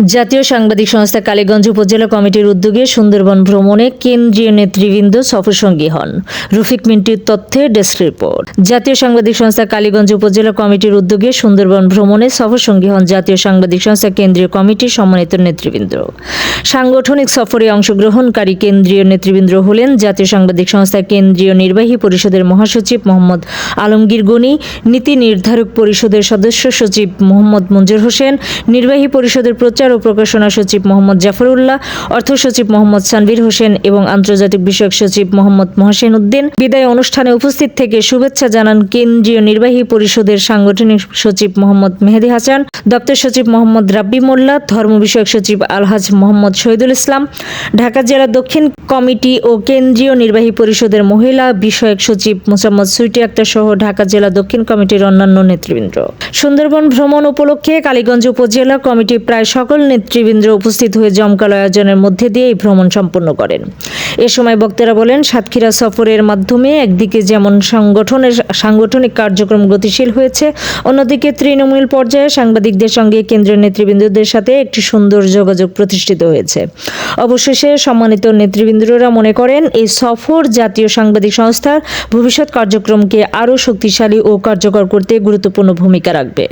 জাতীয় সাংবাদিক সংস্থা কালীগঞ্জ উপজেলা কমিটির উদ্যোগে সুন্দরবন ভ্রমণে কেন্দ্রীয় নেতৃবৃন্দ সফরসঙ্গী হন। রফিক মিন্টুর তথ্যে ডেস্ক রিপোর্ট। জাতীয় সাংবাদিক সংস্থা কালীগঞ্জ উপজেলা কমিটির উদ্যোগে সুন্দরবন ভ্রমণে সফরসঙ্গী হন জাতীয় সাংবাদিক সংস্থা কেন্দ্রীয় কমিটির সম্মানিত নেতৃবৃন্দ। সাংগঠনিক সফরে অংশগ্রহণকারী কেন্দ্রীয় নেতৃবৃন্দ হলেন জাতীয় সাংবাদিক সংস্থা কেন্দ্রীয় নির্বাহী পরিষদের মহাসচিব মোহাম্মদ আলমগীর গনি, নীতি নির্ধারক পরিষদের সদস্য সচিব মোহাম্মদ মঞ্জুর হোসেন, নির্বাহী পরিষদের প্রচার ও প্রকাশনা সচিব মোহাম্মদ জাফরউল্লাহ, অর্থ সচিব মোহাম্মদ সানভীর হোসেন এবং আন্তর্জাতিক বিষয়ক সচিব মোহাম্মদ মহসিন উদ্দিন। বিদায় অনুষ্ঠানে উপস্থিত থেকে শুভেচ্ছা জানান কেন্দ্রীয় নির্বাহী পরিষদের সাংগঠনিক সচিব মোহাম্মদ মেহেদী হাসান, দপ্তর সচিব মোহাম্মদ রাব্বি মোল্লা, ধর্ম বিষয়ক সচিব আলহাজ মোহাম্মদ শহীদুল ইসলাম, ঢাকা জেলা দক্ষিণ কমিটি ও কেন্দ্রীয় নির্বাহী পরিষদের মহিলা বিষয়ক সচিব মোসাম্মদ সুইটি আক্তার সহ ঢাকা জেলা দক্ষিণ কমিটির অন্যান্য নেতৃবৃন্দ। সুন্দরবন ভ্রমণ উপলক্ষে কালীগঞ্জ উপজেলা কমিটি প্রায় সকল নেতৃবৃন্দ উপস্থিত হয়ে জমকালো আয়োজনের মধ্যে দিয়ে এই ভ্রমণ সম্পন্ন করেন। এ সময় বক্তারা বলেন, সাতক্ষীরা সফরের মাধ্যমে একদিকে যেমন সাংগঠনিক কার্যক্রম গতিশীল হয়েছে, অন্যদিকে তৃণমূল পর্যায়ে সাংবাদিকদের সঙ্গে কেন্দ্রীয় নেতৃবৃন্দদের সাথে একটি সুন্দর যোগাযোগ প্রতিষ্ঠিত হয়েছে। অবশেষে সম্মানিত নেতৃবৃন্দরা মনে করেন এই সফর জাতীয় সাংবাদিক সংস্থার ভবিষ্যৎ কার্যক্রমকে আরও শক্তিশালী ও কার্যকর করতে গুরুত্বপূর্ণ ভূমিকা রাখবে।